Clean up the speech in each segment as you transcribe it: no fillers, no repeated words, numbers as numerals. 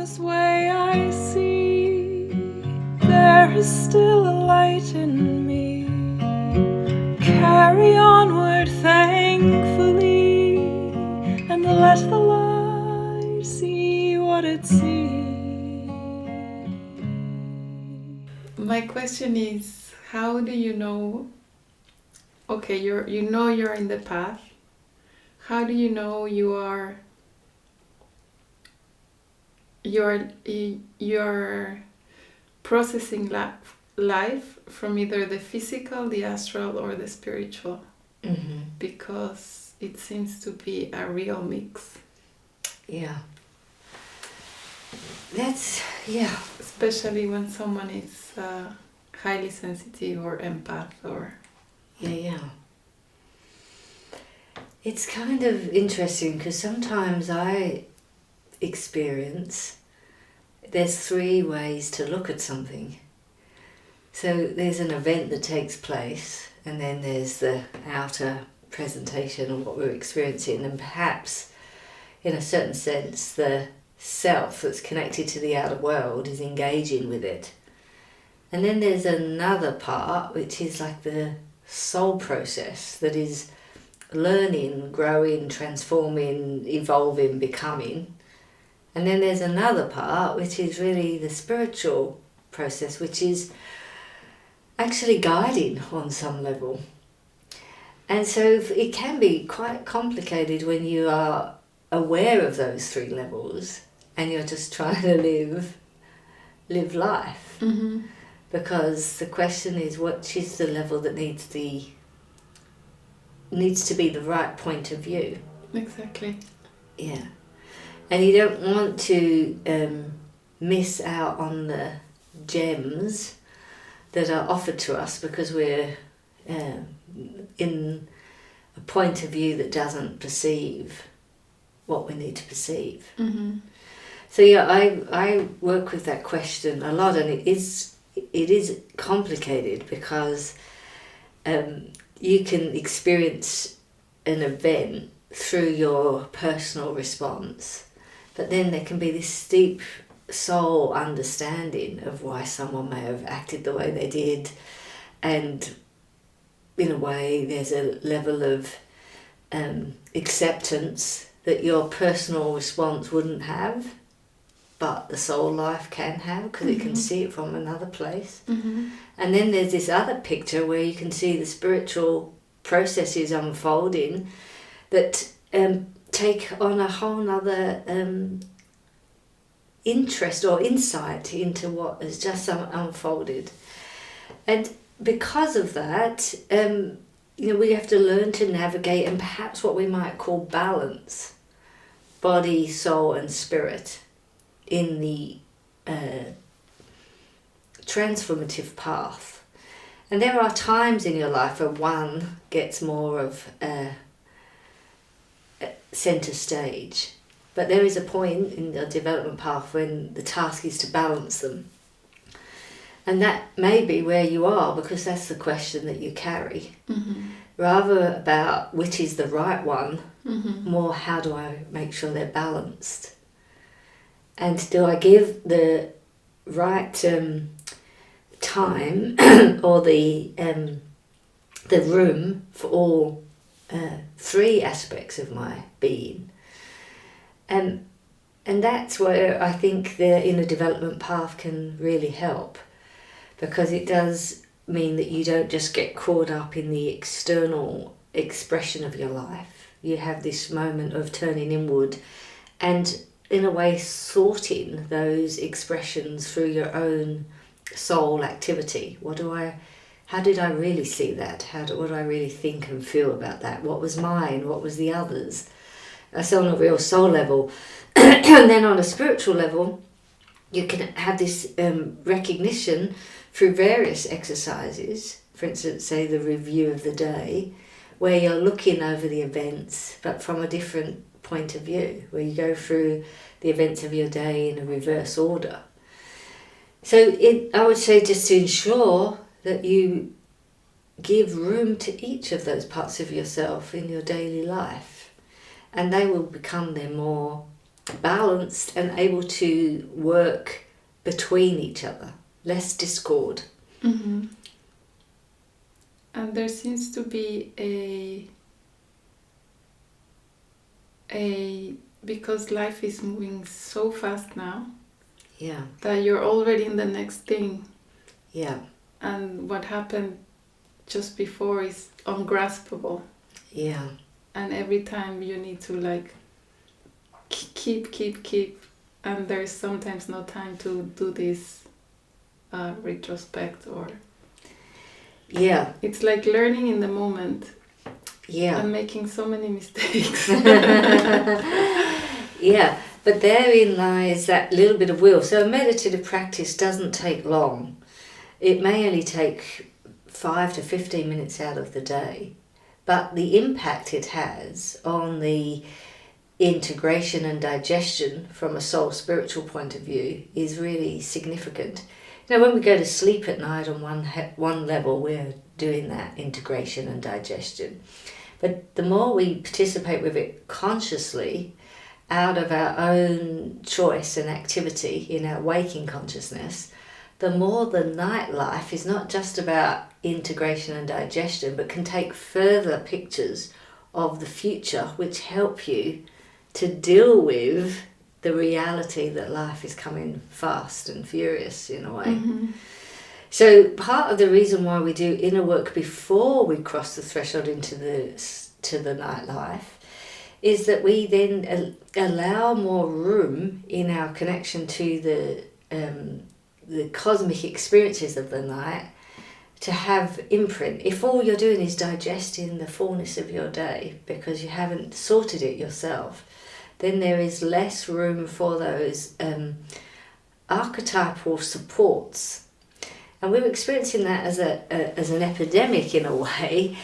this way I see there is still a light in me. Carry onward thankfully, and let the light see what it sees. My question is, how do you know? Okay, you're in the path. How do you know you are processing life from either the physical, the astral, or the spiritual? Mm-hmm. Because it seems to be a real mix. Yeah. Yeah. Especially when someone is highly sensitive or empath or... Yeah. It's kind of interesting because sometimes I experience there's 3 ways to look at something. So there's an event that takes place, and then there's the outer presentation of what we're experiencing, and perhaps in a certain sense the self that's connected to the outer world is engaging with it. And then there's another part which is like the soul process that is learning, growing, transforming, evolving, becoming. And then there's another part which is really the spiritual process, which is actually guiding on some level. And so it can be quite complicated when you are aware of those 3 levels and you're just trying to live life. Mm-hmm. Because the question is, what is the level that needs to be the right point of view? Exactly. Yeah. And you don't want to miss out on the gems that are offered to us because we're in a point of view that doesn't perceive what we need to perceive. Mm-hmm. So yeah, I work with that question a lot, and it is complicated because you can experience an event through your personal response, but then there can be this deep soul understanding of why someone may have acted the way they did, and in a way there's a level of acceptance that your personal response wouldn't have, but the soul life can have, because it can see it from another place. Mm-hmm. And then there's this other picture where you can see the spiritual processes unfolding that take on a whole nother interest or insight into what has just unfolded. And because of that, we have to learn to navigate and perhaps what we might call balance, body, soul and spirit, in the transformative path. And there are times in your life where one gets more of a centre stage, but there is a point in the development path when the task is to balance them. And that may be where you are, because that's the question that you carry. Mm-hmm. Rather about which is the right one, Mm-hmm. more how do I make sure they're balanced? And do I give the right time or the room for all 3 aspects of my being? And that's where I think the inner development path can really help, because it does mean that you don't just get caught up in the external expression of your life. You have this moment of turning inward and in a way sorting those expressions through your own soul activity. How did I really see that? What do I really think and feel about that? What was mine? What was the others? That's on a real soul level. And then on a spiritual level, you can have this recognition through various exercises. For instance, say the review of the day, where you're looking over the events, but from a different point of view, where you go through the events of your day in a reverse order. So I would say just to ensure that you give room to each of those parts of yourself in your daily life, and they will become their more balanced and able to work between each other, less discord. Mm-hmm. And there seems to be because life is moving so fast now, Yeah, that you're already in the next thing, yeah, and what happened just before is ungraspable, yeah, and every time you need to like keep, and there's sometimes no time to do this retrospect, or yeah, it's like learning in the moment yeah. and making so many mistakes. Yeah, but therein lies that little bit of will. So a meditative practice doesn't take long. It may only take 5 to 15 minutes out of the day, but the impact it has on the integration and digestion from a soul spiritual point of view is really significant. You know, when we go to sleep at night on one level, we're doing that integration and digestion. But the more we participate with it consciously, out of our own choice and activity in our waking consciousness, the more the nightlife is not just about integration and digestion, but can take further pictures of the future which help you to deal with the reality that life is coming fast and furious in a way. Mm-hmm. So part of the reason why we do inner work before we cross the threshold into the nightlife is that we then allow more room in our connection to the cosmic experiences of the night to have imprint. If all you're doing is digesting the fullness of your day because you haven't sorted it yourself, then there is less room for those archetypal supports. And we're experiencing that as an epidemic in a way,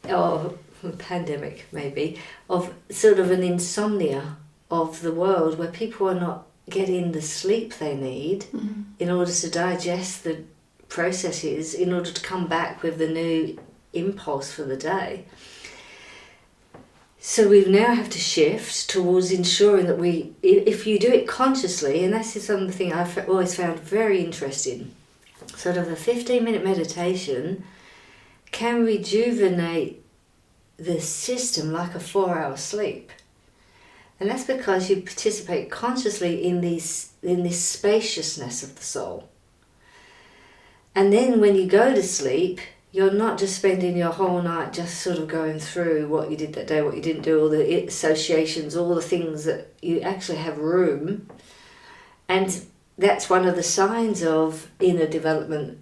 or a pandemic maybe, of sort of an insomnia of the world where people are not getting the sleep they need Mm-hmm. in order to digest the processes, in order to come back with the new impulse for the day. So we now have to shift towards ensuring that if you do it consciously, and this is something I've always found very interesting, sort of a 15-minute meditation can rejuvenate the system like a 4-hour sleep. And that's because you participate consciously in this spaciousness of the soul. And then when you go to sleep, you're not just spending your whole night just sort of going through what you did that day, what you didn't do, all the associations, all the things that you actually have room. And that's one of the signs of inner development.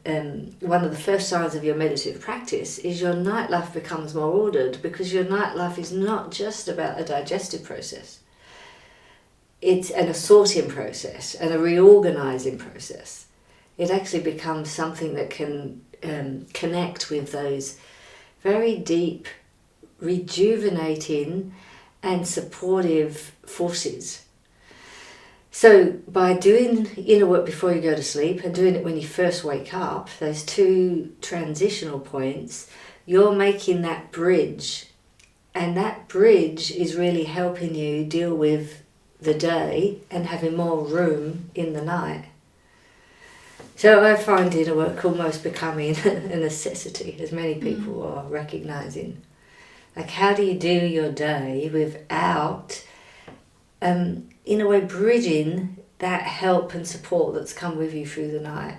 One of the first signs of your meditative practice is your nightlife becomes more ordered, because your nightlife is not just about a digestive process. It's an assorting process and a reorganizing process. It actually becomes something that can connect with those very deep, rejuvenating and supportive forces. So by doing inner work before you go to sleep and doing it when you first wake up, those two transitional points, you're making that bridge. And that bridge is really helping you deal with the day and having more room in the night. So I find inner work almost becoming a necessity, as many people are recognising. Like, how do you do your day without, in a way, bridging that help and support that's come with you through the night?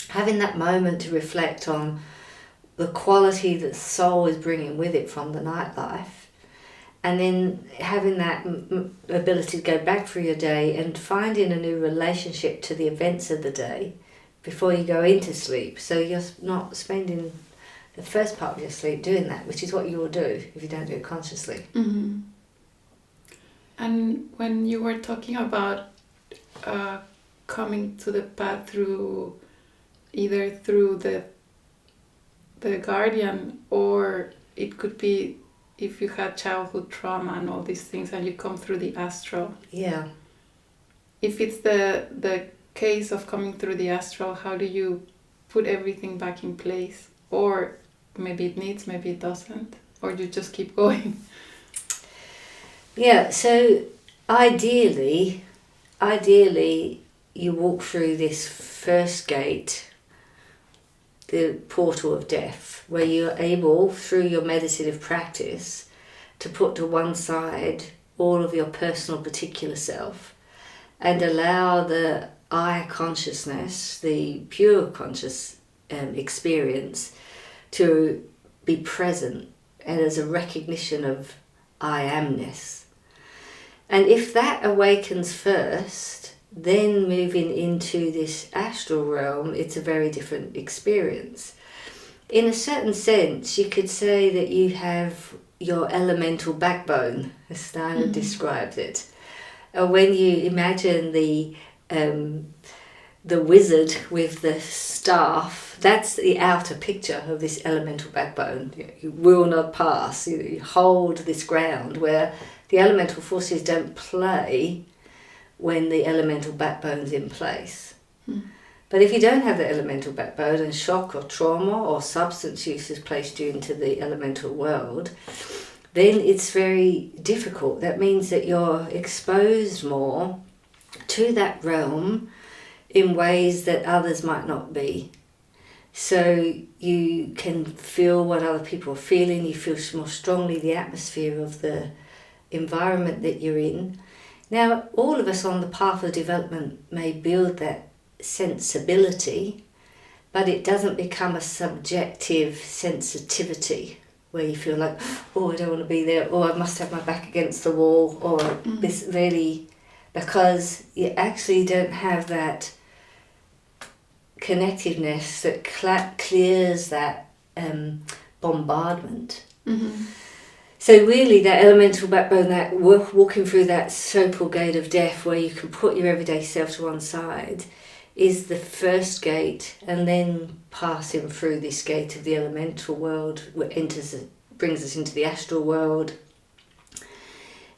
Having that moment to reflect on the quality that soul is bringing with it from the nightlife, and then having that ability to go back through your day and finding a new relationship to the events of the day before you go into sleep. So you're not spending the first part of your sleep doing that, which is what you will do if you don't do it consciously. Mm-hmm. And when you were talking about coming to the path through the guardian, or it could be if you had childhood trauma and all these things and you come through the astral. Yeah. If it's the case of coming through the astral, how do you put everything back in place? Or maybe it needs, maybe it doesn't, or you just keep going. Yeah, so ideally, you walk through this first gate, the portal of death, where you're able, through your meditative practice, to put to one side all of your personal particular self and allow the I consciousness, the pure conscious experience, to be present and as a recognition of I amness. And if that awakens first, then moving into this astral realm, it's a very different experience. In a certain sense, you could say that you have your elemental backbone, as Steiner describes it. When you imagine the wizard with the staff, that's the outer picture of this elemental backbone. You will not pass. You hold this ground where the elemental forces don't play when the elemental backbone's in place. But if you don't have the elemental backbone and shock or trauma or substance use has placed you into the elemental world, then it's very difficult. That means that you're exposed more to that realm in ways that others might not be. So you can feel what other people are feeling, you feel more strongly the atmosphere of the environment that you're in. Now, all of us on the path of development may build that sensibility, but it doesn't become a subjective sensitivity where you feel like, oh, I don't want to be there, or I must have my back against the wall, or this really, because you actually don't have that connectiveness that clears that bombardment. So really that elemental backbone, that walking through that sopal gate of death where you can put your everyday self to one side, is the first gate, and then passing through this gate of the elemental world, brings us into the astral world,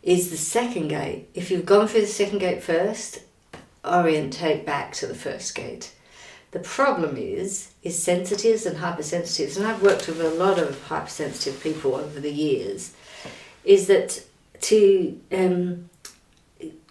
is the second gate. If you've gone through the second gate first, orientate back to the first gate. The problem is sensitives and hypersensitives, and I've worked with a lot of hypersensitive people over the years, is that to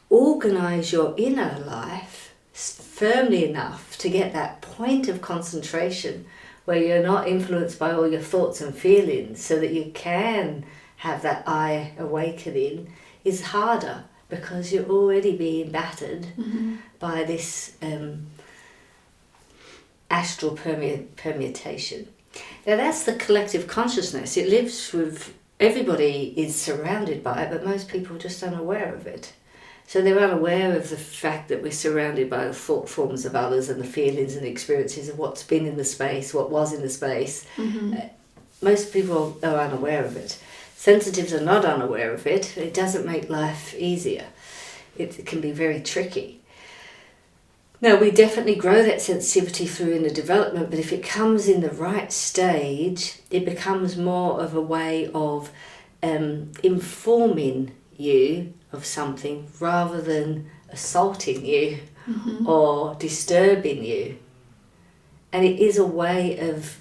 organise your inner life firmly enough to get that point of concentration where you're not influenced by all your thoughts and feelings so that you can have that I awakening is harder because you're already being battered by this astral permutation. Now that's the collective consciousness. It lives with, everybody is surrounded by it, but most people are just unaware of it. So they're unaware of the fact that we're surrounded by the thought forms of others and the feelings and the experiences of what's been in the space, what was in the space. Most people are unaware of it. Sensitives are not unaware of it. It doesn't make life easier. It can be very tricky. Now, we definitely grow that sensitivity through inner development, but if it comes in the right stage, it becomes more of a way of informing you of something rather than assaulting you or disturbing you. And it is a way of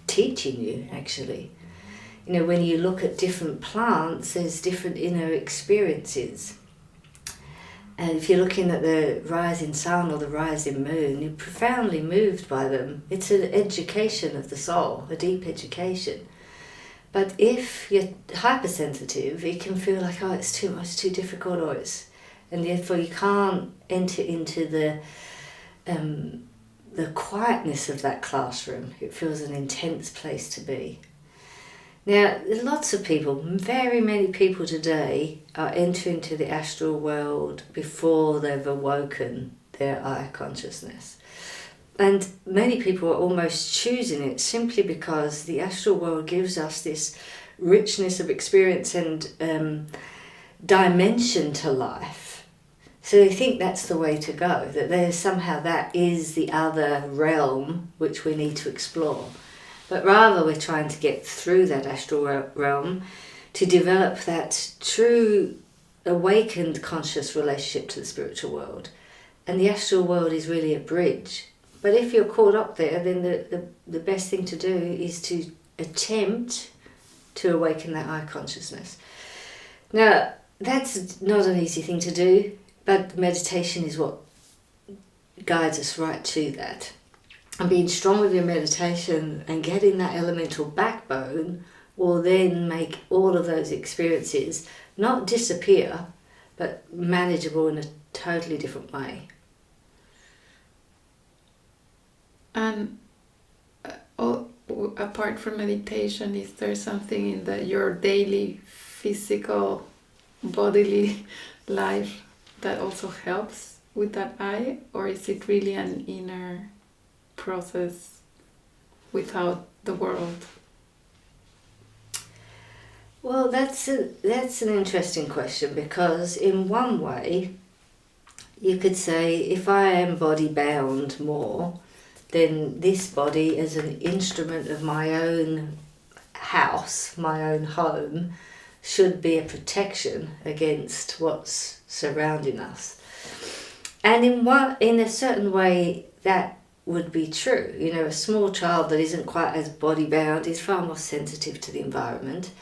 teaching you, actually. You know, when you look at different plants, there's different inner experiences. And if you're looking at the rising sun or the rising moon, you're profoundly moved by them. It's an education of the soul, a deep education. But if you're hypersensitive, it can feel like, oh, it's too much, too difficult, and therefore you can't enter into the quietness of that classroom. It feels an intense place to be. Now, lots of people, very many people today, are entering to the astral world before they've awoken their I consciousness. And many people are almost choosing it simply because the astral world gives us this richness of experience and dimension to life. So they think that's the way to go, that there's somehow that is the other realm which we need to explore. But rather we're trying to get through that astral realm to develop that true awakened conscious relationship to the spiritual world. And the astral world is really a bridge. But if you're caught up there, then the best thing to do is to attempt to awaken that I consciousness. Now, that's not an easy thing to do, but meditation is what guides us right to that. And being strong with your meditation and getting that elemental backbone will then make all of those experiences not disappear, but manageable in a totally different way. And apart from meditation, is there something in your daily physical bodily life that also helps with that eye, or is it really an inner process without the world? Well, that's an interesting question, because in one way you could say if I am body bound more, then this body as an instrument of my own house, my own home, should be a protection against what's surrounding us. And in a certain way that would be true. You know, a small child that isn't quite as body bound is far more sensitive to the environment.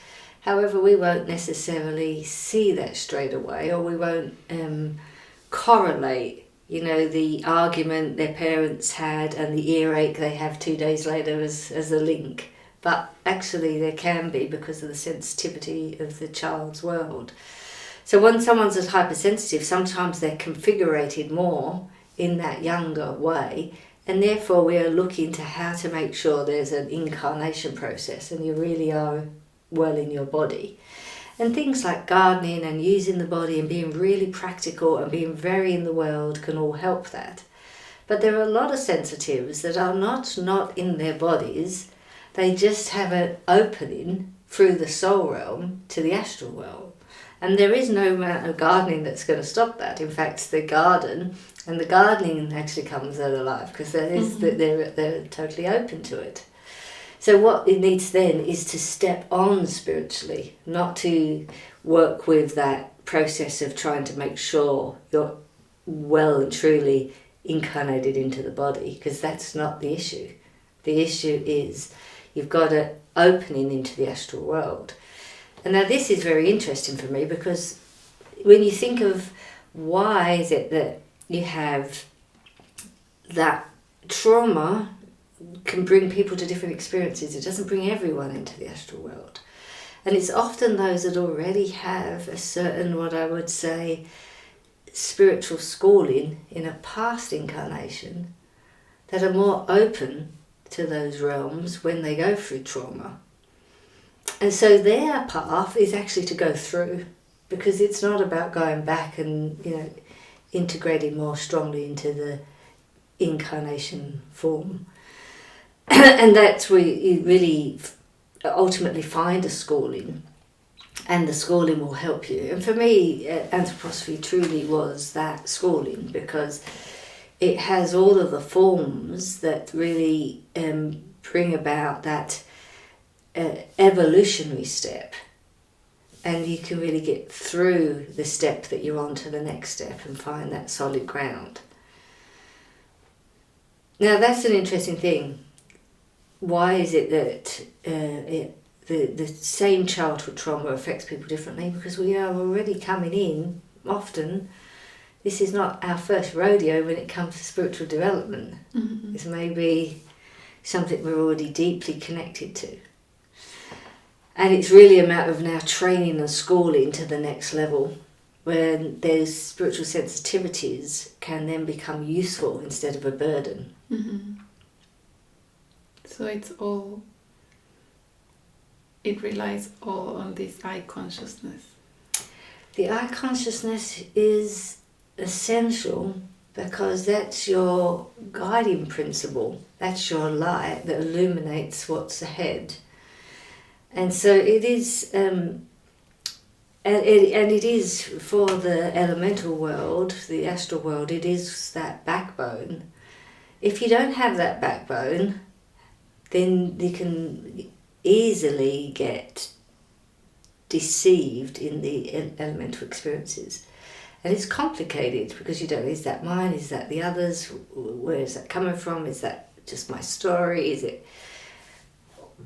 However, we won't necessarily see that straight away, or we won't correlate, you know, the argument their parents had and the earache they have 2 days later as a link. But actually there can be, because of the sensitivity of the child's world. So when someone's as hypersensitive, sometimes they're configurated more in that younger way, and therefore we are looking to how to make sure there's an incarnation process and you really are well in your body. And things like gardening and using the body and being really practical and being very in the world can all help that. But there are a lot of sensitives that are not in their bodies. They just have an opening through the soul realm to the astral realm. And there is no amount of gardening that's going to stop that. In fact, the garden and the gardening actually comes out alive, because they're totally open to it. So what it needs then is to step on spiritually, not to work with that process of trying to make sure you're well and truly incarnated into the body, because that's not the issue. The issue is you've got an opening into the astral world. And now this is very interesting for me, because when you think of why is it that you have that trauma can bring people to different experiences, it doesn't bring everyone into the astral world. And it's often those that already have a certain, what I would say, spiritual schooling in a past incarnation that are more open to those realms when they go through trauma. And so their path is actually to go through, because it's not about going back and, you know, integrating more strongly into the incarnation form. And that's where you really ultimately find a schooling, and the schooling will help you. And for me, anthroposophy truly was that schooling, because it has all of the forms that really bring about that evolutionary step, and you can really get through the step that you're on to the next step and find that solid ground. Now that's an interesting thing. Why is it that the same childhood trauma affects people differently? Because we are already coming in, often, this is not our first rodeo when it comes to spiritual development. Mm-hmm. It's maybe something we're already deeply connected to. And it's really a matter of now training and schooling to the next level, where those spiritual sensitivities can then become useful instead of a burden. Mm-hmm. So it relies all on this eye consciousness. The eye consciousness is essential, because that's your guiding principle. That's your light that illuminates what's ahead. And so it is, and it is for the elemental world, the astral world, it is that backbone. If you don't have that backbone, then you can easily get deceived in the elemental experiences. And it's complicated, because you don't know, is that mine, is that the others, where is that coming from, is that just my story, is it...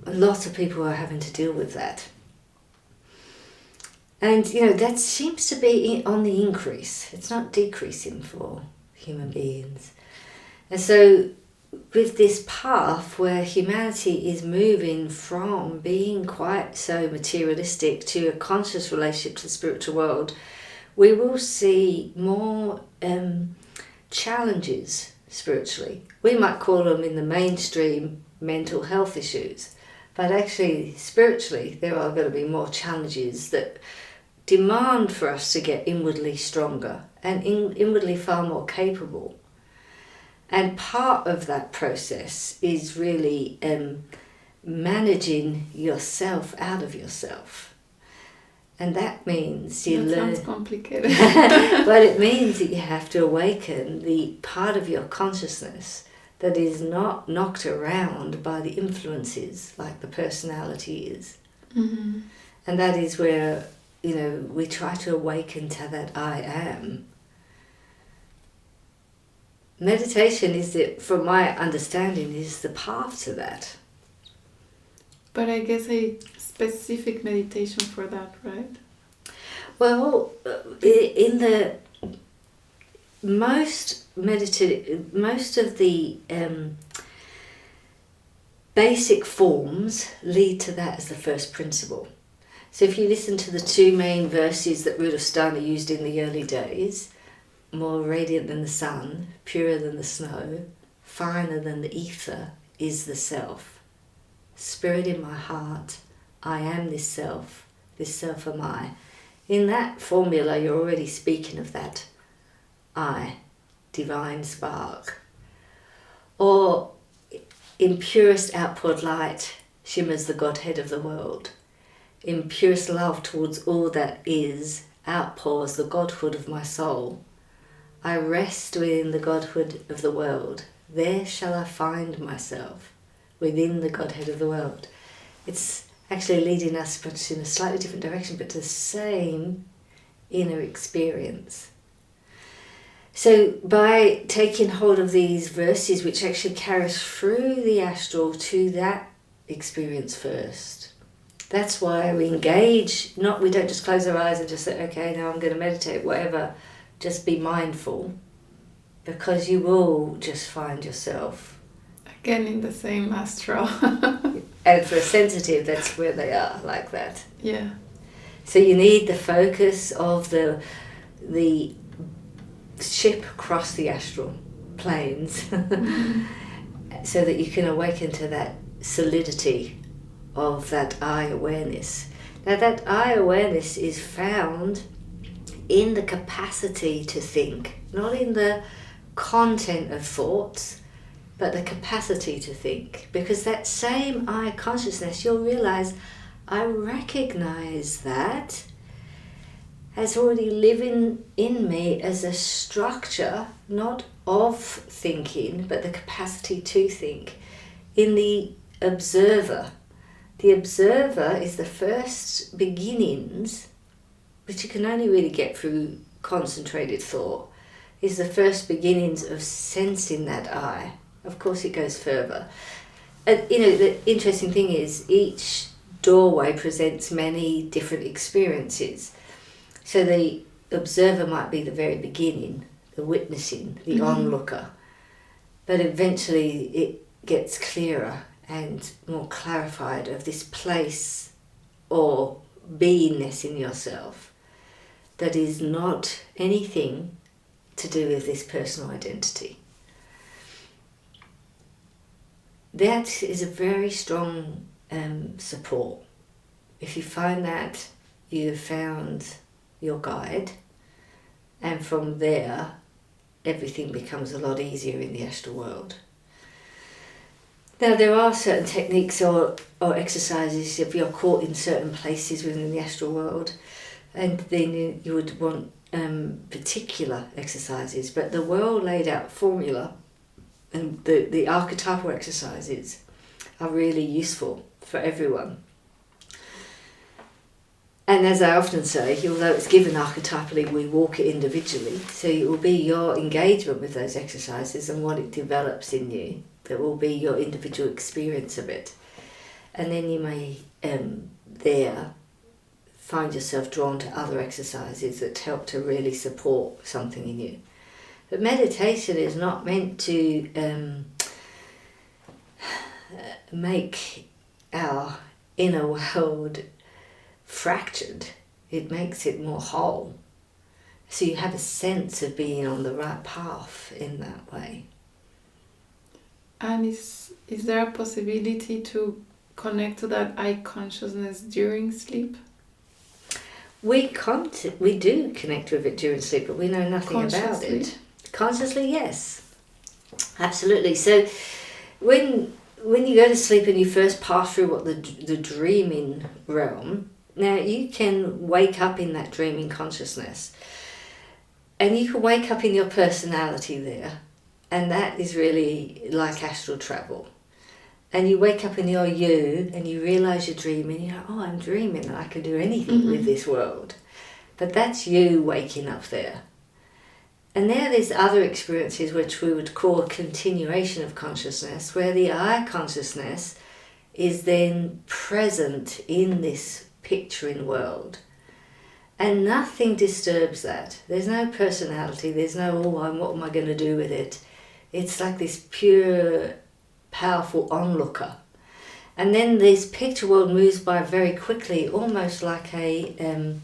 Lots of people are having to deal with that. And, that seems to be on the increase. It's not decreasing for human beings. And so with this path where humanity is moving from being quite so materialistic to a conscious relationship to the spiritual world, we will see more challenges spiritually. We might call them in the mainstream mental health issues, but actually spiritually there are going to be more challenges that demand for us to get inwardly stronger and inwardly far more capable. And part of that process is really managing yourself out of yourself. And that means you learn... Sounds complicated. Well, it means that you have to awaken the part of your consciousness that is not knocked around by the influences like the personality is. Mm-hmm. And that is where, we try to awaken to that I am. Meditation from my understanding, is the path to that. But I guess a specific meditation for that, right? Well, in the most of the basic forms lead to that as the first principle. So if you listen to the two main verses that Rudolf Steiner used in the early days, more radiant than the sun, purer than the snow, finer than the ether is the self. Spirit in my heart, I am this self am I. In that formula, you're already speaking of that I, divine spark. Or in purest outpoured light shimmers the Godhead of the world. In purest love towards all that is outpours the Godhood of my soul. I rest within the Godhood of the world. There shall I find myself, within the Godhead of the world. It's actually leading us, but in a slightly different direction, but to the same inner experience. So by taking hold of these verses, which actually carry us through the astral to that experience first, that's why we engage. We don't just close our eyes and just say, okay, now I'm going to meditate, whatever. Just be mindful, because you will just find yourself. Again, in the same astral. And for a sensitive, that's where they are, like that. Yeah. So you need the focus of the ship across the astral planes so that you can awaken to that solidity of that I awareness. Now that I awareness is found in the capacity to think, not in the content of thoughts, but the capacity to think. Because that same I consciousness, you'll realize, I recognize that as already living in me as a structure, not of thinking, but the capacity to think, in the observer. The observer is the first beginnings, which you can only really get through concentrated thought, is the first beginnings of sensing that I. Of course it goes further. And the interesting thing is each doorway presents many different experiences. So the observer might be the very beginning, the witnessing, the onlooker. But eventually it gets clearer and more clarified of this place or beingness in yourself that is not anything to do with this personal identity. That is a very strong support. If you find that, you've found your guide, and from there everything becomes a lot easier in the astral world. Now there are certain techniques or exercises if you're caught in certain places within the astral world, and then you would want particular exercises, but the well laid out formula and the archetypal exercises are really useful for everyone. And as I often say, although it's given archetypally, we walk it individually, so it will be your engagement with those exercises and what it develops in you that will be your individual experience of it. And then you may there find yourself drawn to other exercises that help to really support something in you. But meditation is not meant to make our inner world fractured. It makes it more whole. So you have a sense of being on the right path in that way. And is there a possibility to connect to that I consciousness during sleep? We do connect with it during sleep, but we know nothing about it. Consciously, yes. Absolutely. So when you go to sleep and you first pass through what the dreaming realm, now you can wake up in that dreaming consciousness. And you can wake up in your personality there. And that is really like astral travel. And you wake up and you're you, and you realise you're dreaming. You're like, oh, I'm dreaming and I can do anything with this world. But that's you waking up there. And now there's other experiences which we would call a continuation of consciousness, where the I consciousness is then present in this picturing world. And nothing disturbs that. There's no personality, there's no, what am I going to do with it? It's like this pure, powerful onlooker. And then this picture world moves by very quickly, almost like a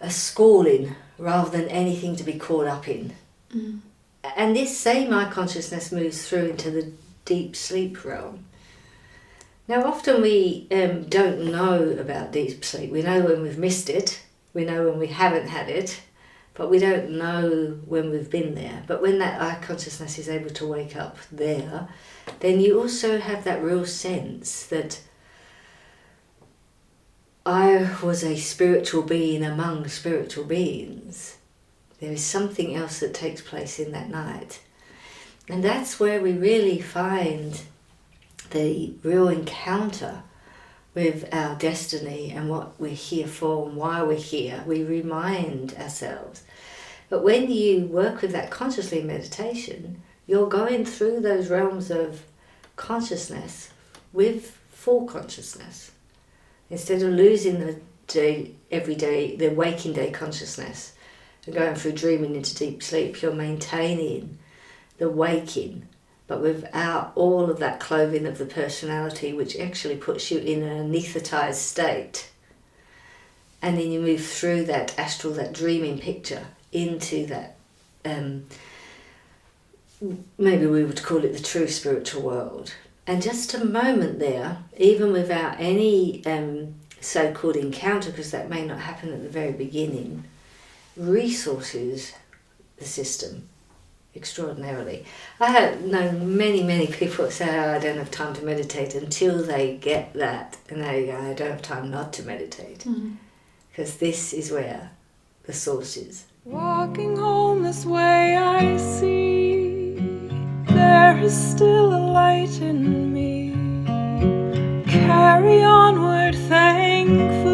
schooling rather than anything to be caught up in. Mm. And this same I consciousness moves through into the deep sleep realm. Now often we don't know about deep sleep. We know when we've missed it, we know when we haven't had it, but we don't know when we've been there. But when that I consciousness is able to wake up there, then you also have that real sense that I was a spiritual being among spiritual beings. There is something else that takes place in that night. And that's where we really find the real encounter with our destiny and what we're here for and why we're here. We remind ourselves. But when you work with that consciously in meditation, you're going through those realms of consciousness with full consciousness. Instead of losing the the waking day consciousness and going through dreaming into deep sleep, you're maintaining the waking, but without all of that clothing of the personality, which actually puts you in an anaesthetized state. And then you move through that astral, that dreaming picture, into that, maybe we would call it the true spiritual world. And just a moment there, even without any so-called encounter, because that may not happen at the very beginning, resources the system extraordinarily. I have known many people say, oh, I don't have time to meditate, until they get that and they go, I don't have time not to meditate. Because this is where the source is. Walking home this way I see there is still a light in me. Carry onward thankfully.